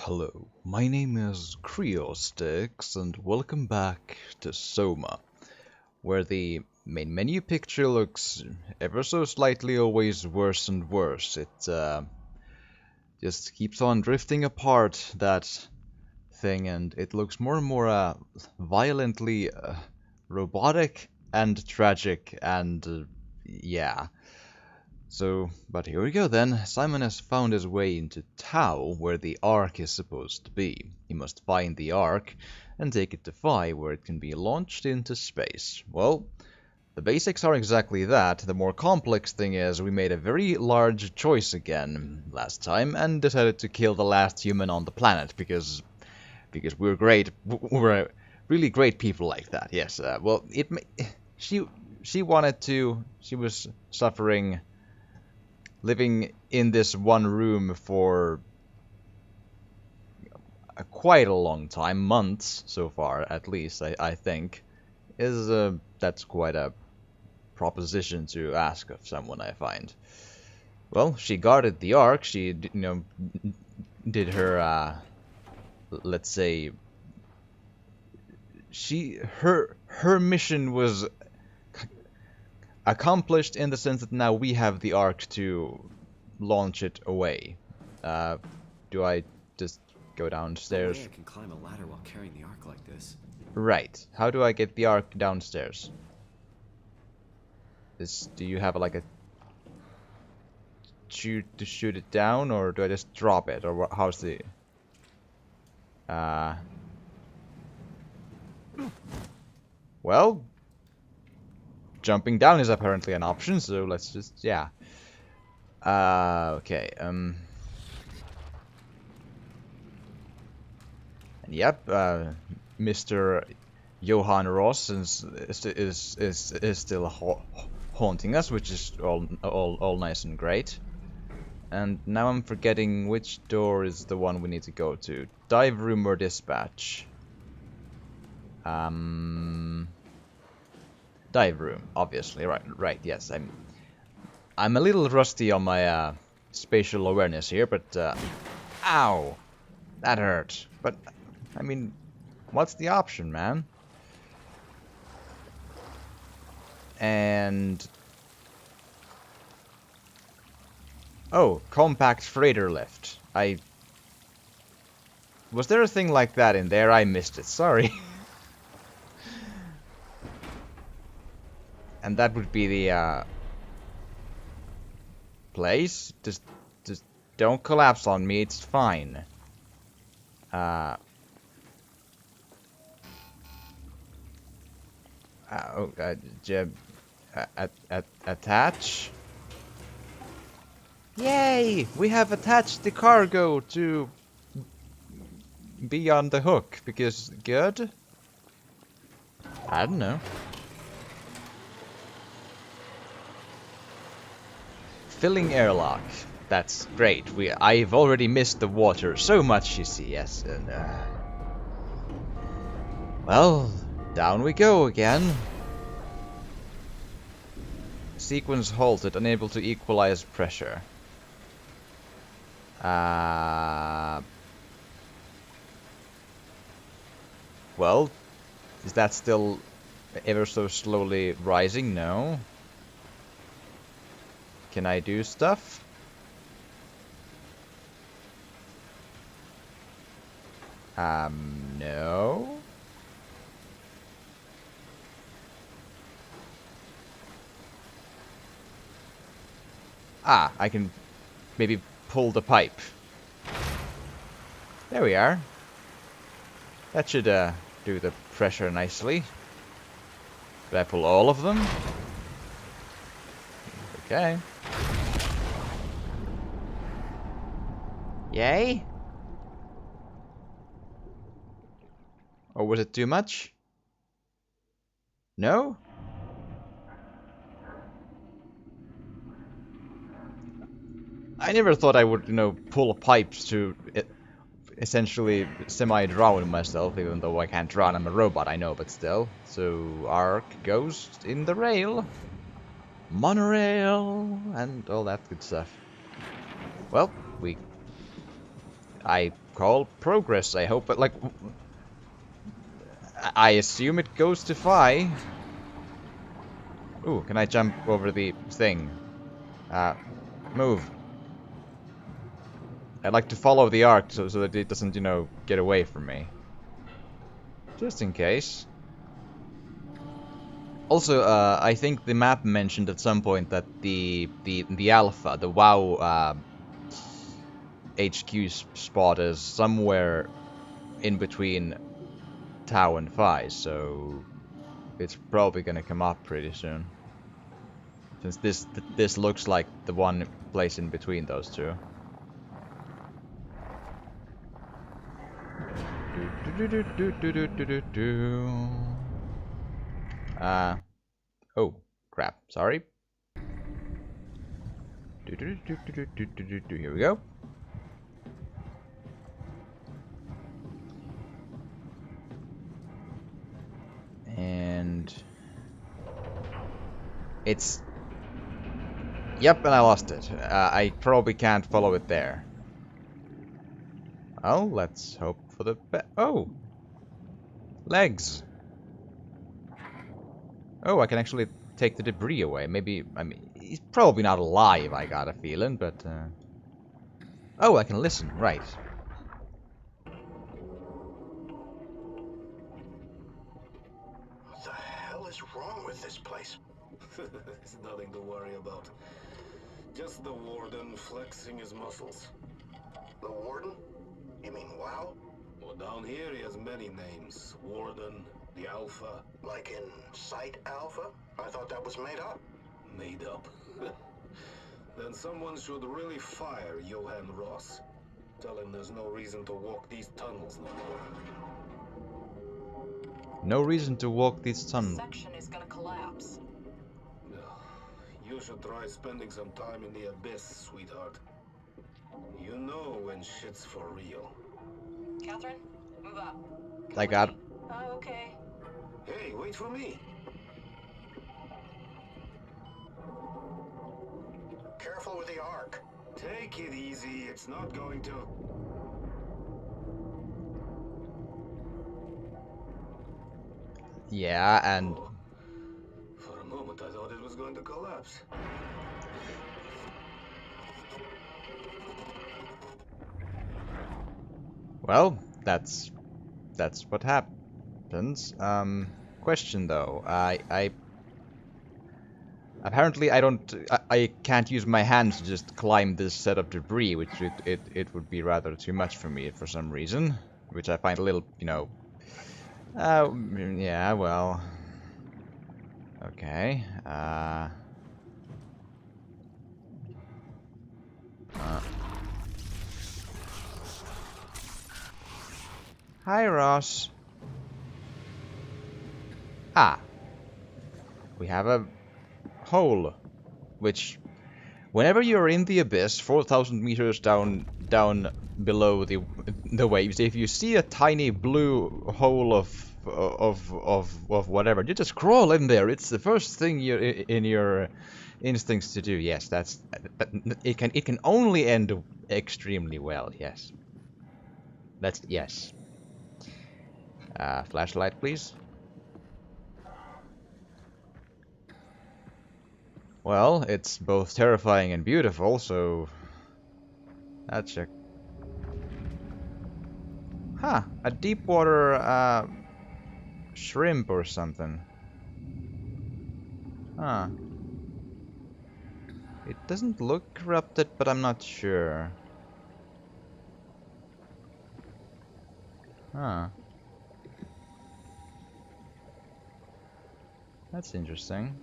Hello, my name is Creostix, and welcome back to SOMA, where the main menu picture looks ever so slightly always worse and worse. It just keeps on drifting apart, that thing, and it looks more and more violently robotic and tragic, and yeah. But here we go then. Simon has found his way into Tau, where the Ark is supposed to be. He must find the Ark and take it to Phi, where it can be launched into space. Well, the basics are exactly that. The more complex thing is we made a very large choice again last time and decided to kill the last human on the planet because we're great. We're really great people like that. Yes. She wanted to. She was suffering, living in this one room for quite a long time, months so far, at least, I think, that's quite a proposition to ask of someone, I find. Well, she guarded the Ark, she, did her, let's say, her mission was accomplished in the sense that now we have the Ark to launch it away. Do I just go downstairs? I can climb a ladder while carrying the Ark like this. Right. How do I get the Ark downstairs? Do you have like a shoot to shoot it down, or do I just drop it, or how's the? Well, jumping down is apparently an option, so let's just, yeah. Okay, and yep, Mr. Johan Ross is still haunting us, which is all nice and great. And now I'm forgetting which door is the one we need to go to. Dive room or dispatch? Dive room, obviously. Right. Yes, I'm a little rusty on my spatial awareness here, but ow, that hurt. But I mean, what's the option, man? And oh, compact freighter lift. Was there a thing like that in there? I missed it. Sorry. And that would be the place. Just don't collapse on me. It's fine. Attach. Yay! We have attached the cargo to be on the hook because good. I don't know. Filling airlock. That's great. I've already missed the water so much, you see. Yes. And, well, down we go again. Sequence halted, unable to equalize pressure. Well, is that still ever so slowly rising? No. Can I do stuff? No. I can maybe pull the pipe. There we are. That should do the pressure nicely. Did I pull all of them? Okay. Yay? Or was it too much? No? I never thought I would, pull pipes to essentially semi-drown myself, even though I can't drown, I'm a robot, I know, but still. So, Ark goes in the rail. Monorail, and all that good stuff. Well, we I call progress, I hope, but like... I assume it goes to Phi. Ooh, can I jump over the thing? Move. I'd like to follow the arc so that it doesn't, you know, get away from me. Just in case. Also, I think the map mentioned at some point that the Alpha, the WoW HQ spot is somewhere in between Tau and Phi, so it's probably gonna come up pretty soon. Since this looks like the one place in between those two. Oh, crap. Sorry. Here we go. And it's... Yep, and I lost it. I probably can't follow it there. Well, let's hope for the best. Oh! Legs! Oh, I can actually take the debris away. Maybe, I mean, he's probably not alive, I got a feeling, but... Oh, I can listen, right. What the hell is wrong with this place? It's nothing to worry about. Just the warden flexing his muscles. The warden? You mean WoW? Well, down here he has many names. Warden, the Alpha. Like in Site Alpha? I thought that was made up. Made up. Then someone should really fire Johan Ross. Tell him there's no reason to walk these tunnels no more. No reason to walk these tunnels. Section is gonna collapse. You should try spending some time in the abyss, sweetheart. You know when shit's for real. Catherine, move up. I got it. Oh, okay. Hey, wait for me. Careful with the arc. Take it easy, it's not going to... Yeah, and... Oh, for a moment I thought it was going to collapse. Well, that's what happens. Question though, apparently I can't use my hands to just climb this set of debris, which it would be rather too much for me for some reason, which I find a little, you know. Yeah, well. Okay. Hi, Ross. Ah. We have a hole, which, whenever you're in the abyss, 4,000 meters down below the waves, if you see a tiny blue hole of whatever, you just crawl in there. It's the first thing in your instincts to do. Yes, it can only end extremely well. Yes. Yes. Flashlight, please. Well, it's both terrifying and beautiful, so... That's a... Huh, a deep water, shrimp or something. Huh. It doesn't look corrupted, but I'm not sure. Huh. That's interesting.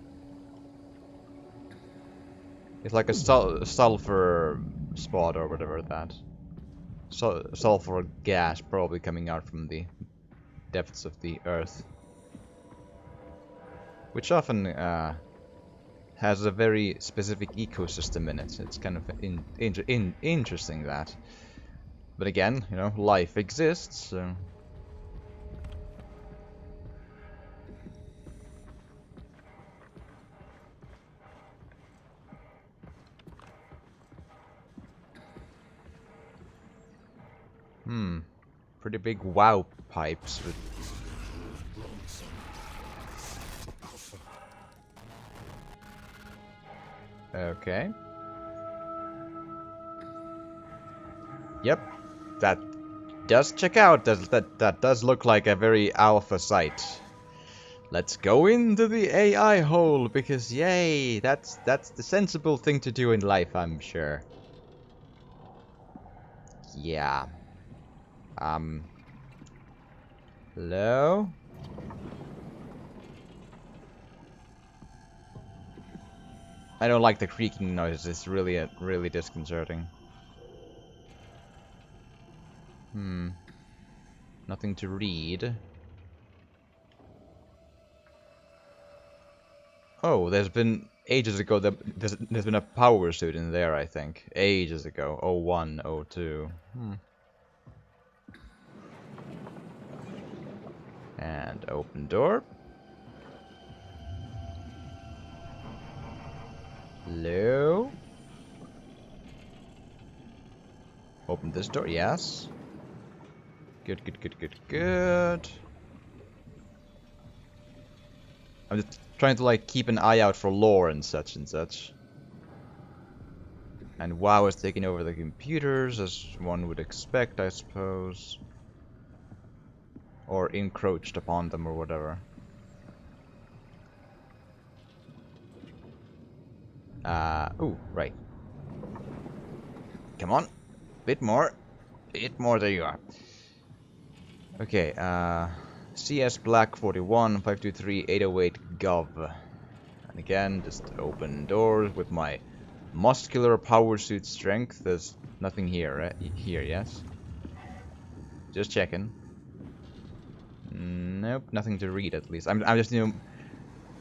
It's like a sulfur spot or whatever that. Sulfur gas probably coming out from the depths of the earth. Which often has a very specific ecosystem in it. It's kind of interesting that. But again, you know, life exists, so... Pretty big wow pipes with... Okay. Yep. That does check out. That does look like a very alpha site. Let's go into the AI hole, because yay, that's the sensible thing to do in life, I'm sure. Yeah. Hello? I don't like the creaking noise. It's really disconcerting. Nothing to read. Oh, there's been ages ago there's been a power suit in there, I think. Ages ago. 01, 02. And open door. Hello? Open this door, yes. Good, good, good, good, good. I'm just trying to like keep an eye out for lore and such and such. And WoW is taking over the computers, as one would expect, I suppose. Or encroached upon them or whatever. Ooh, right. Come on. Bit more. Bit more, there you are. Okay, CS Black 41 523 808 Gov. And again, just open doors with my muscular power suit strength. There's nothing here, right? Here, yes? Just checking. Nope, nothing to read at least. I'm just, you know,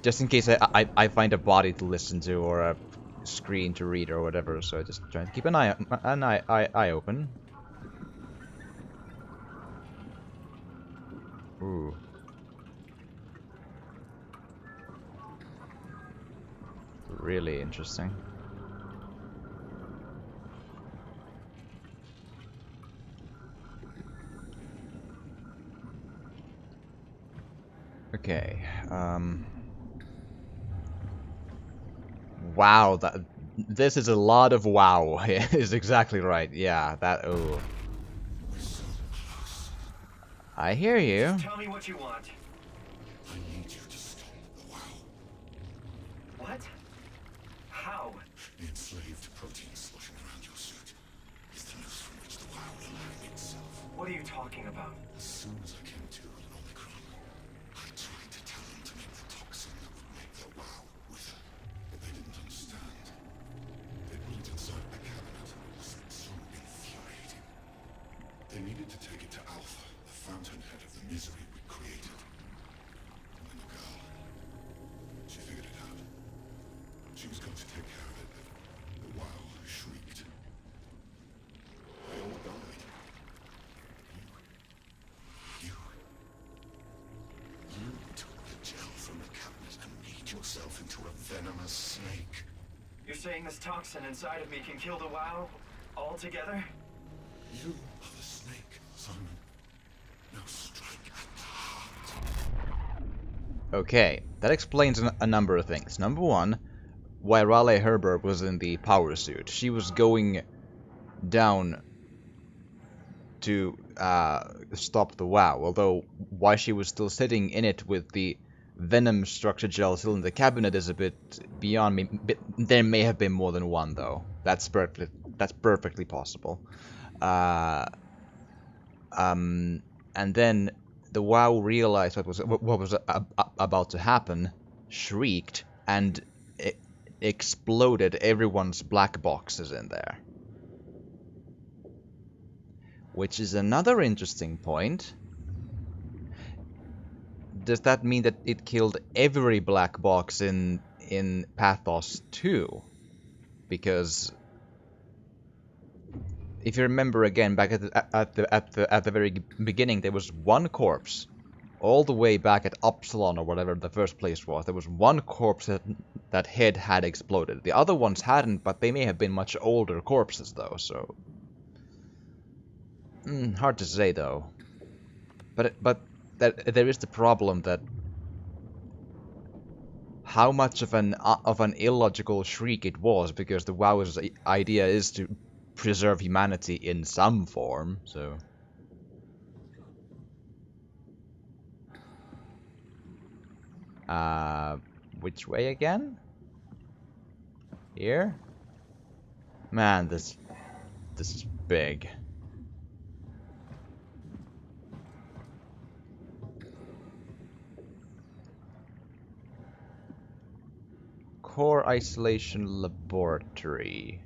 just in case I find a body to listen to or a screen to read or whatever, so I just trying to keep an eye open. Ooh. Really interesting. Okay, wow, this is a lot of wow, is exactly right, yeah, oh. I hear you. Tell me what you want. I need you to stop the wow. What? How? The enslaved protein sloshing around your suit is the noose from which the wow will hang itself. What are you talking about? As soon as I came to in Omicron, I tried to tell them to make the toxin that would make their wow wither, but they didn't understand. They put it inside the cabinet, and it was so infuriating. They needed to take it to Alpha, the fountainhead of the misery we created. And then the girl, she figured it out. She was going to take care of it, but the wow shrieked. They all died. You took the gel from the cabinet and made yourself into a venomous snake. You're saying this toxin inside of me can kill the WoW altogether? You are the snake, Simon. Now strike at the heart. Okay, that explains a number of things. Number one, why Raleigh Herbert was in the power suit. She was going down to stop the WoW, although why she was still sitting in it with the venom structure gel still in the cabinet is a bit beyond me. There may have been more than one, though. That's perfectly possible. And then the WoW realized what was about to happen, shrieked, and exploded everyone's black boxes in there. Which is another interesting point. Does that mean that it killed every black box in Pathos 2? Because if you remember again, back at the very beginning, there was one corpse, all the way back at Upsilon or whatever the first place was. There was one corpse that head had exploded. The other ones hadn't, but they may have been much older corpses though. So, Hard to say though. But there is the problem that how much of an illogical shriek it was, because the WoW's idea is to preserve humanity in some form, so... Which way again? Here? Man, this is big. Core Isolation Laboratory.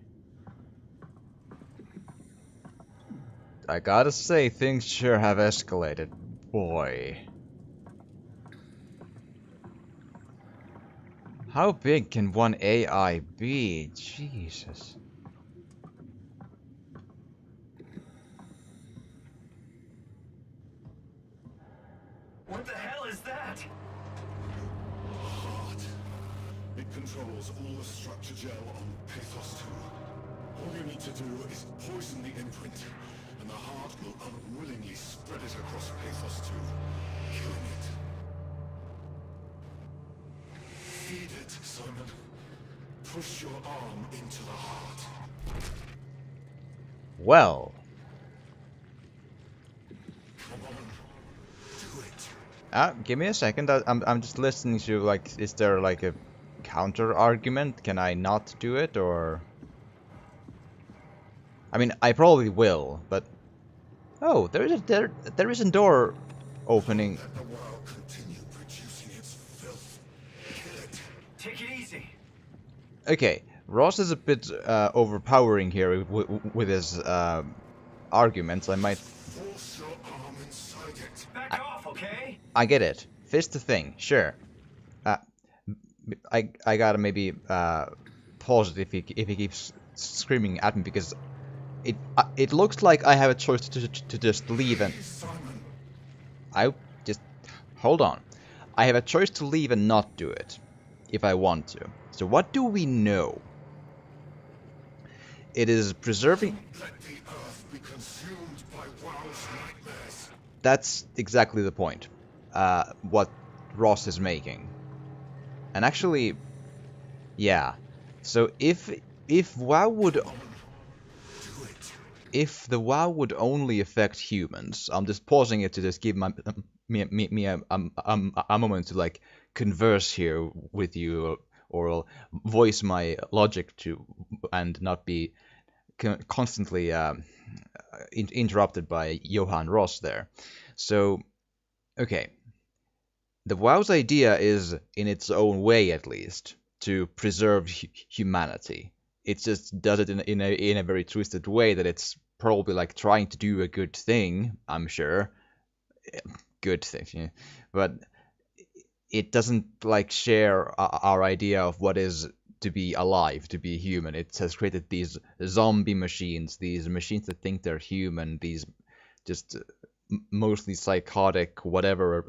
I gotta say, things sure have escalated. Boy. How big can one AI be? Jesus. What the hell is that? Heart. It controls all the structure gel on Pathos 2. All you need to do is poison the imprint, and the heart will unwillingly spread it across Pathos 2, killing it. Feed it, Simon. Push your arm into the heart. Well. Come on. Do it. Give me a second. I'm just listening to, like, is there like a counter argument? Can I not do it, or? I mean, I probably will, but oh, there is a door opening. Let the WoW continue producing its filth. Kill it. Take it easy. Okay, Ross is a bit overpowering here with his arguments. I might. Force your arm inside it. Back off, okay? I get it. Fist the thing, sure. I gotta maybe pause it if he keeps screaming at me, because it looks like I have a choice to just leave, and Simon. I just hold on. I have a choice to leave and not do it if I want to. So what do we know? It is preserving. Let the earth be consumed by WoW's nightmares. That's exactly the point. What Ross is making. And actually, yeah. So if WoW would, if the WoW would only affect humans, I'm just pausing it to just give me a moment to like converse here with you, or voice my logic to, and not be constantly interrupted by Johan Ross there. So, okay. The WoW's idea is, in its own way at least, to preserve humanity. It just does it in a very twisted way that it's probably like trying to do a good thing, I'm sure. Good thing, yeah. But it doesn't like share our idea of what is to be alive, to be human. It has created these zombie machines, these machines that think they're human, these just mostly psychotic, whatever,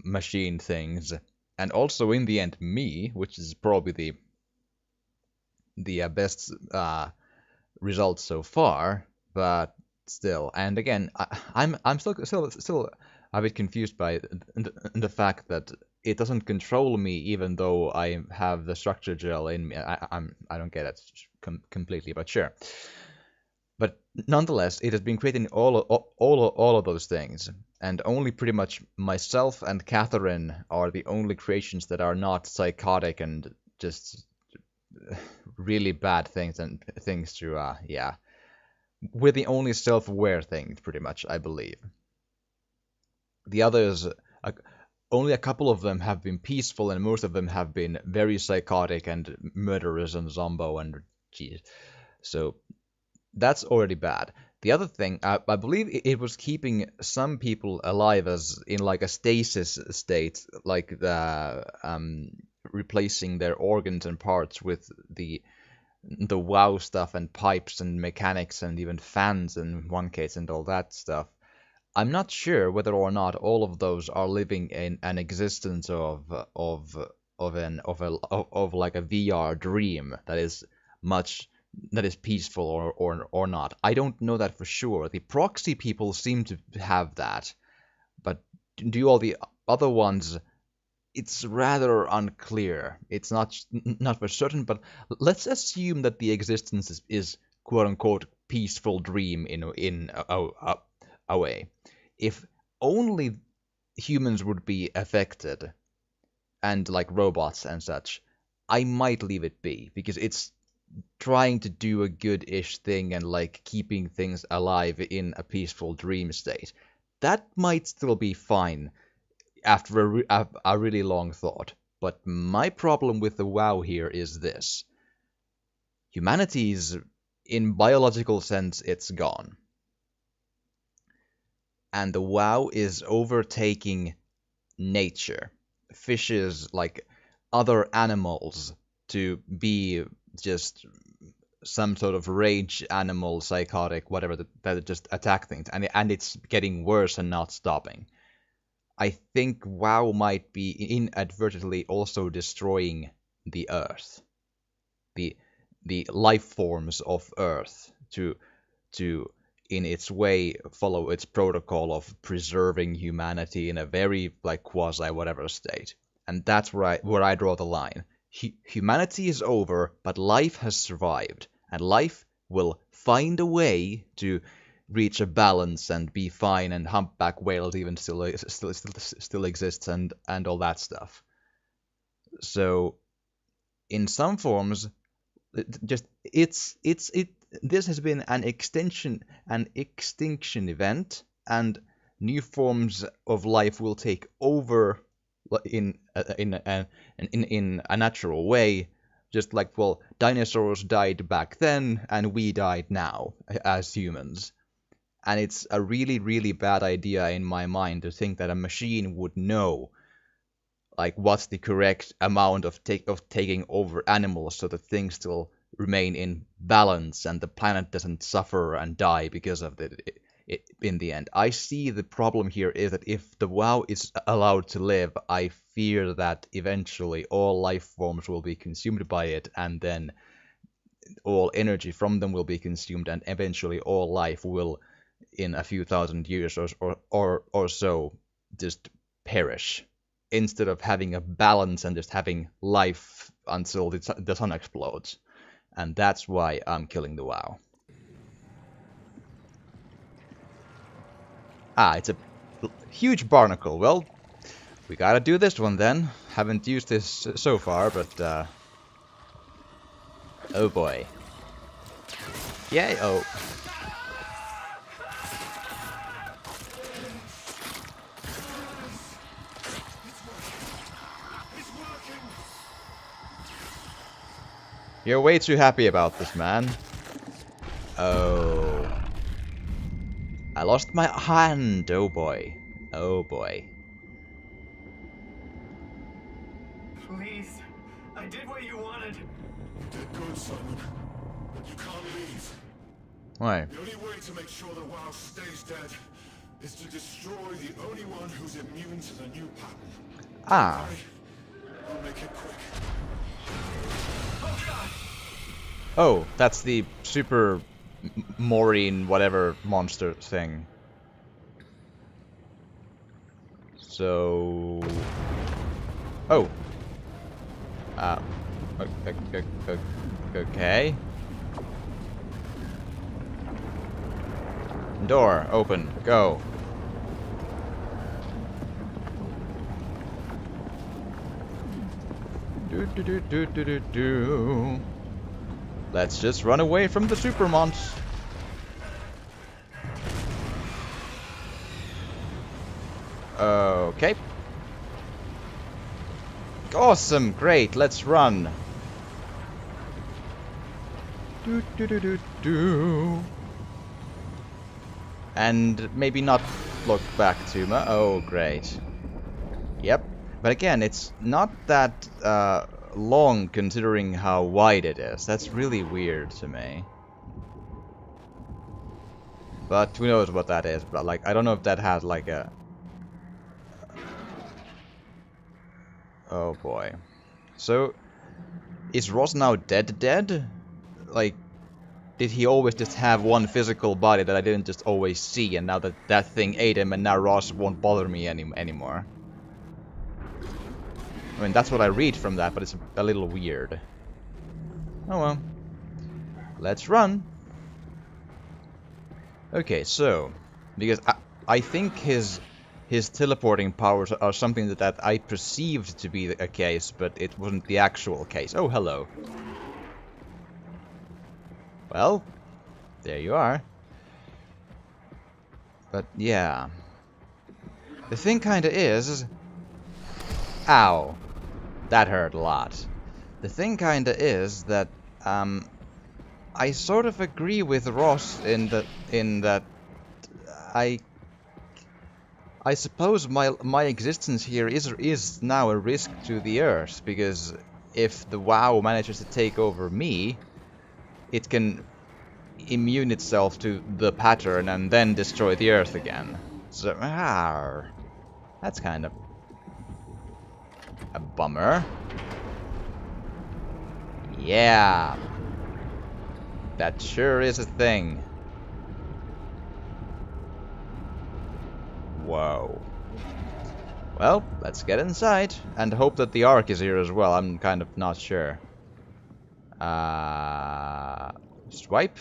machine things, and also in the end me, which is probably the best result so far, but still. And again, I'm still a bit confused by the fact that it doesn't control me, even though I have the structure gel in me. I don't get it completely, but sure. But nonetheless, it has been creating all of those things, and only pretty much myself and Catherine are the only creations that are not psychotic and just really bad things and things to yeah. We're the only self-aware thing, pretty much, I believe. The others, only a couple of them have been peaceful, and most of them have been very psychotic and murderous and zombo and geez. So that's already bad. The other thing, I believe it was keeping some people alive as in like a stasis state, like replacing their organs and parts with the WoW stuff and pipes and mechanics and even fans in one case and all that stuff. I'm not sure whether or not all of those are living in an existence of like a VR dream that is much that is peaceful or not. I don't know that for sure. The proxy people seem to have that, but do all the other ones, it's rather unclear. It's not for certain, but let's assume that the existence is quote unquote peaceful dream in a way. If only humans would be affected and like robots and such, I might leave it be because it's trying to do a good-ish thing and like keeping things alive in a peaceful dream state. That might still be fine after a really long thought. But my problem with the WoW here is this. Humanity's, in biological sense, it's gone. And the WoW is overtaking nature. Fishes, like other animals, to be just some sort of rage animal, psychotic, whatever, that just attack things. And it's getting worse and not stopping. I think WoW might be inadvertently also destroying the Earth, the life forms of Earth, to in its way follow its protocol of preserving humanity in a very like quasi whatever state. And that's where I draw the line. Humanity is over, but life has survived, and life will find a way to reach a balance and be fine, and humpback whales even still exists, and all that stuff. So in some forms, this has been an extinction event, and new forms of life will take over in a natural way. Just like, well, dinosaurs died back then and we died now as humans. And it's a really, really bad idea in my mind to think that a machine would know like what's the correct amount of taking over animals so that things still remain in balance and the planet doesn't suffer and die because of it in the end. I see the problem here is that if the WoW is allowed to live, I fear that eventually all life forms will be consumed by it, and then all energy from them will be consumed, and eventually all life will, in a few thousand years or so, just perish, instead of having a balance and just having life until the sun explodes. And that's why I'm killing the WoW. Ah, it's a huge barnacle. Well, we gotta do this one then. Haven't used this so far, but oh boy. Yay! Oh. You're way too happy about this, man. Oh. I lost my hand. Oh boy. Oh boy. Please. I did what you wanted. You did good, Simon. But you can't leave. Why? The only way to make sure the WoW stays dead is to destroy the only one who's immune to the new pattern. Ah. Okay? I'll make it quick. Oh, that's the super Maureen whatever monster thing. So... Oh. Okay. Door, open, go. Do. Let's just run away from the supermons. Okay. Awesome, great, let's run. Do. And maybe not look back too much. Oh, great. Yep. But again, it's not that long considering how wide it is. That's really weird to me. But who knows what that is. But like, I don't know if that has like a... Oh boy. So, is Ross now dead? Like, did he always just have one physical body that I didn't just always see, and now that thing ate him, and now Ross won't bother me anymore? I mean, that's what I read from that, but it's a little weird. Oh well. Let's run. Okay, so because I think his teleporting powers are something that I perceived to be a case, but it wasn't the actual case. Oh, hello. Well, there you are. But yeah. The thing kinda is... Ow. That hurt a lot. The thing kinda is that, I sort of agree with Ross in that I suppose my existence here is now a risk to the Earth, because if the WoW manages to take over me, it can immune itself to the pattern and then destroy the Earth again. So, that's kind of a bummer. Yeah. That sure is a thing. Whoa. Well, let's get inside and hope that the Ark is here as well. I'm kind of not sure. Swipe.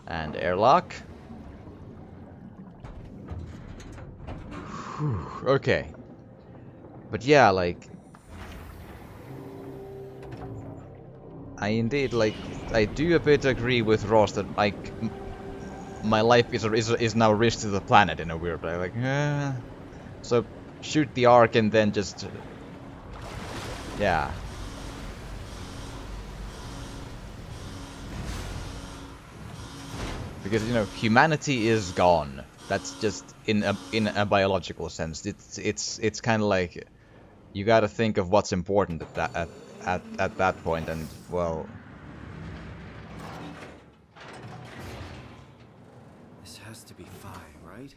And airlock. Whew, okay. But yeah, like... I do a bit agree with Ross that, like... my life is now a risk to the planet in a weird way. Like, so, shoot the Ark and then just... yeah. Because, you know, humanity is gone. That's just in a biological sense. It's kind of like you got to think of what's important at that point, and well. This has to be Phi, right?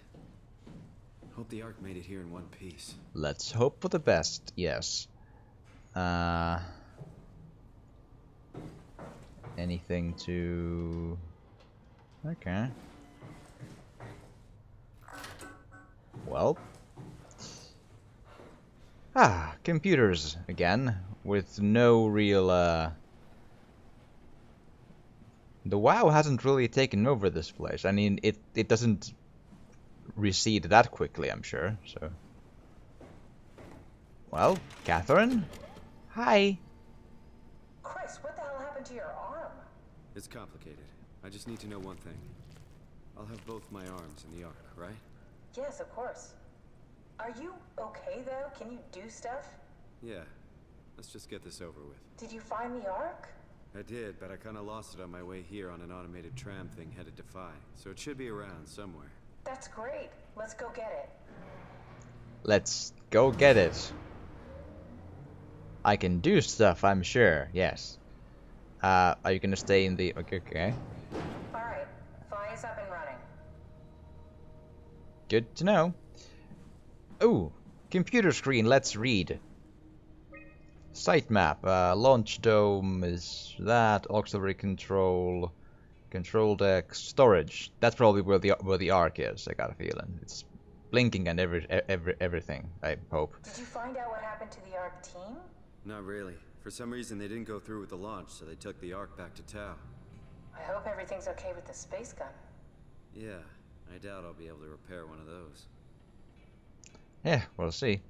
Hope the Ark made it here in one piece. Let's hope for the best. Yes. Anything to... okay. Well. Computers again, with no real, the WoW hasn't really taken over this place. I mean, it doesn't recede that quickly, I'm sure, so... Well, Catherine? Hi! Chris, what the hell happened to your arm? It's complicated. I just need to know one thing. I'll have both my arms in the Ark, right? Yes, of course. Are you okay, though? Can you do stuff? Yeah. Let's just get this over with. Did you find the Ark? I did, but I kinda lost it on my way here on an automated tram thing headed to Phi. So it should be around somewhere. That's great. Let's go get it. Let's go get it. I can do stuff, I'm sure, yes. Are you gonna stay in the... okay. Alright, Phi is up and running. Good to know. Ooh, computer screen, let's read. Sitemap, launch dome is that, auxiliary control, control deck, storage. That's probably where the Ark is, I got a feeling. It's blinking and everything, I hope. Did you find out what happened to the Ark team? Not really. For some reason they didn't go through with the launch, so they took the Ark back to Tau. I hope everything's okay with the space gun. Yeah, I doubt I'll be able to repair one of those. Yeah, we'll see.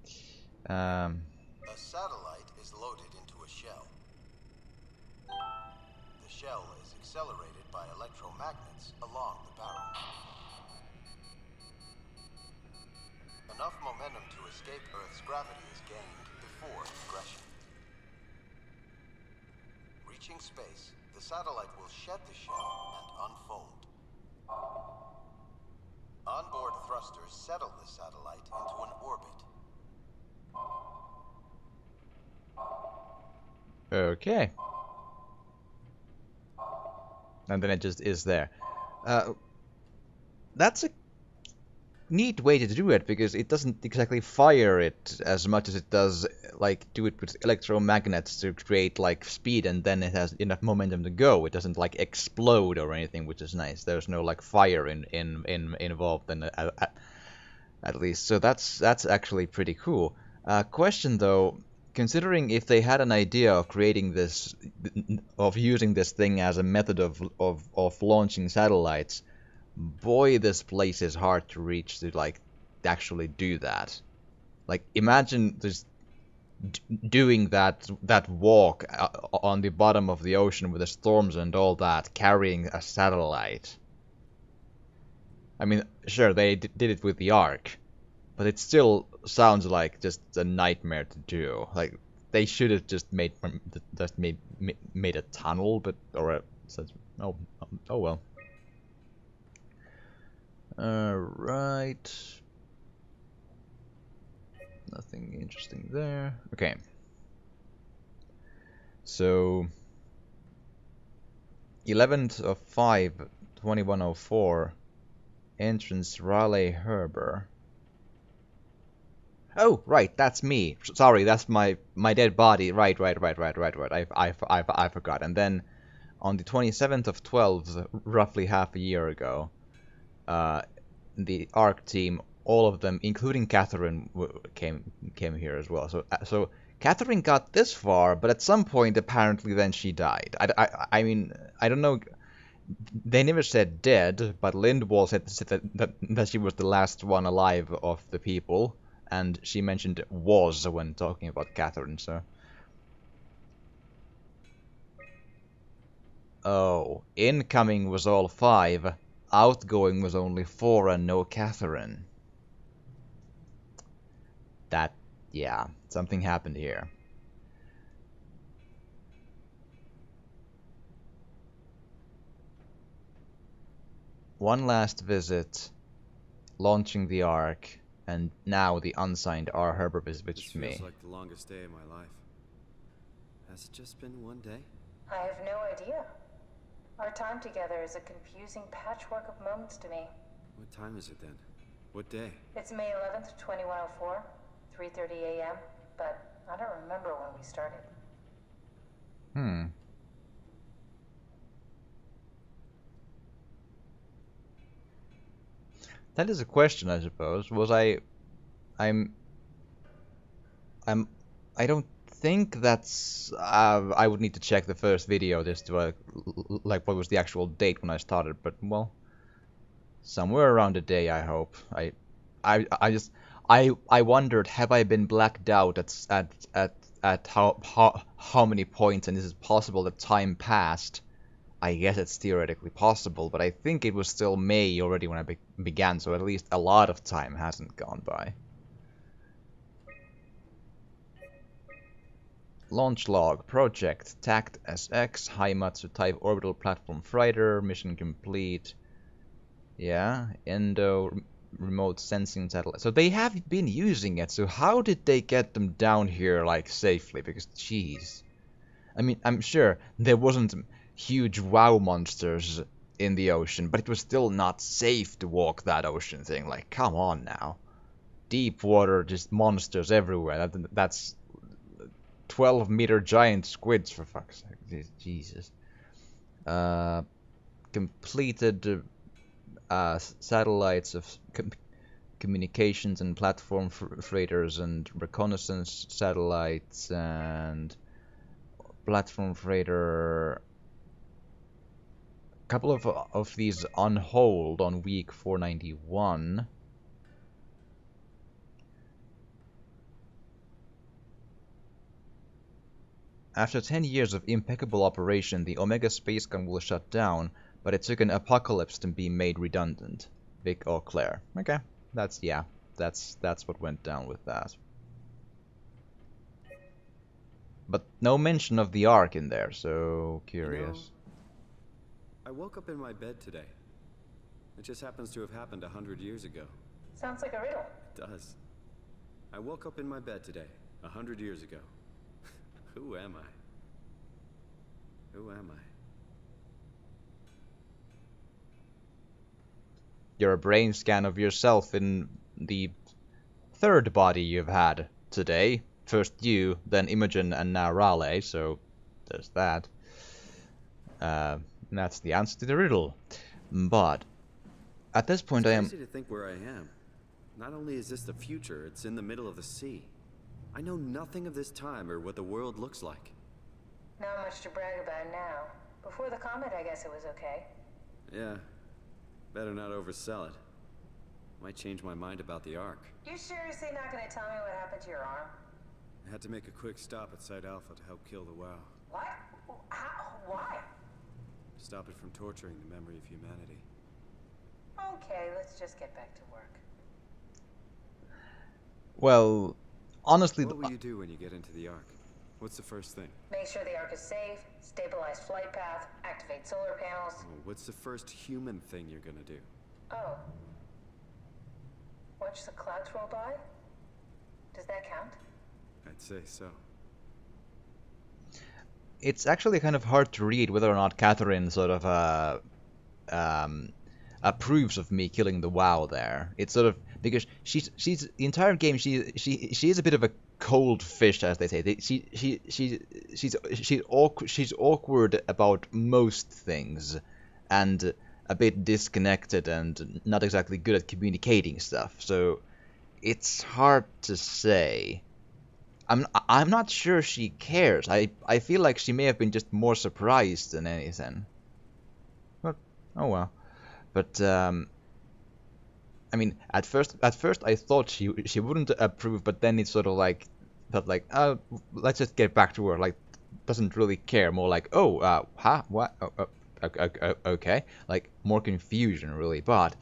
A satellite is loaded into a shell. The shell is accelerated by electromagnets along the barrel. Enough momentum to escape Earth's gravity is gained before regression. Reaching space, the satellite will shed the shell and unfold. Onboard thrusters settle the satellite into an orbit. Okay. And then it just is there. That's a neat way to do it because it doesn't exactly fire it as much as it does like do it with electromagnets to create like speed, and then it has enough momentum to go. It doesn't like explode or anything, which is nice. There's no like fire involved in at least. So that's actually pretty cool. Question though, considering if they had an idea of creating this, of using this thing as a method of launching satellites, boy, this place is hard to reach to like actually do that. Like imagine just doing that walk on the bottom of the ocean with the storms and all that, carrying a satellite. I mean, sure, they did it with the Ark, but it still sounds like just a nightmare to do. Like they should have just made a tunnel, but oh well. Right. Nothing interesting there. Okay. So 11th of 5, 2104. Entrance Raleigh Herber. Oh, right, that's me. Sorry, that's my dead body. Right. I forgot. And then on the 27th of 12th, roughly half a year ago, the ARC team, all of them, including Catherine, came here as well. So Catherine got this far, but at some point, apparently, then she died. I mean, I don't know. They never said dead, but Lindwall said that she was the last one alive of the people, and she mentioned was when talking about Catherine, so... Oh, incoming was all 5, outgoing was only 4 and no Catherine. That, yeah, something happened here. One last visit, launching the Ark, and now the unsigned R. Herber visits me. This feels like the longest day of my life. Has it just been one day? I have no idea. Our time together is a confusing patchwork of moments to me. What time is it then? What day? It's May 11th, 2104, 3:30 a.m., but I don't remember when we started. That is a question, I suppose. I don't think that's... I would need to check the first video just to, like, what was the actual date when I started, but, well, somewhere around a day, I hope. I wondered, have I been blacked out at how many points, and is it possible that time passed? I guess it's theoretically possible, but I think it was still May already when I began, so at least a lot of time hasn't gone by. Launch log, project, TACT SX, Haimatsu type orbital platform freighter, mission complete. Yeah, Endo, remote sensing satellite. So they have been using it, so how did they get them down here, like, safely? Because, jeez. I mean, I'm sure there wasn't huge WoW monsters in the ocean, but it was still not safe to walk that ocean thing. Like, come on now. Deep water, just monsters everywhere. That's 12-meter giant squids, for fuck's sake. Jesus. Completed satellites of communications and platform freighters and reconnaissance satellites and platform freighter. A couple of these on hold on week 491. After 10 years of impeccable operation, the Omega space gun will shut down, but it took an apocalypse to be made redundant. Vic Eau Claire. Okay, that's what went down with that. But no mention of the Ark in there, so curious. You know, I woke up in my bed today. It just happens to have happened 100 years ago. Sounds like a riddle. It does. I woke up in my bed today, 100 years ago. Who am I? Who am I? your brain scan of yourself in the third body you've had today. First you, then Imogen, and now Raleigh, so there's that. That's the answer to the riddle. But at this point It's I am... crazy to think where I am. Not only is this the future, it's in the middle of the sea. I know nothing of this time or what the world looks like. Not much to brag about now. Before the comet, I guess it was okay. Yeah. Better not oversell it. Might change my mind about the Ark. You seriously not gonna tell me what happened to your arm? I had to make a quick stop at Site Alpha to help kill the WoW. What? How? Why? Stop it from torturing the memory of humanity. Okay, let's just get back to work. Well, honestly... What will you do when you get into the Ark? What's the first thing? Make sure the Ark is safe, stabilize flight path, activate solar panels. Oh, what's the first human thing you're gonna do? Oh. Watch the clouds roll by? Does that count? I'd say so. It's actually kind of hard to read whether or not Catherine sort of approves of me killing the WoW there. It's sort of because she's the entire game she is a bit of a cold fish, as they say. She's awkward about most things, and a bit disconnected and not exactly good at communicating stuff. So it's hard to say. I'm not sure she cares. I feel like she may have been just more surprised than anything. But oh well. But I mean, at first I thought she wouldn't approve, but then it sort of like felt like, oh, let's just get back to her. Like, doesn't really care. More like, oh, huh, what? Okay, like more confusion really. But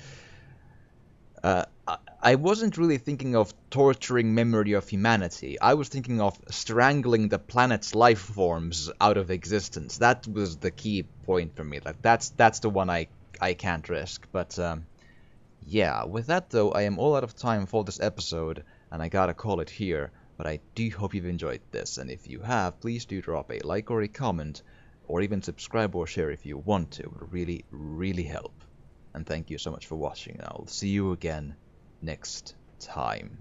I wasn't really thinking of torturing memory of humanity. I was thinking of strangling the planet's life forms out of existence. That was the key point for me. Like that's the one I can't risk. But yeah, with that though, I am all out of time for this episode, and I gotta call it here. But I do hope you've enjoyed this, and if you have, please do drop a like or a comment, or even subscribe or share if you want to. It would really, really help. And thank you so much for watching. I'll see you again next time.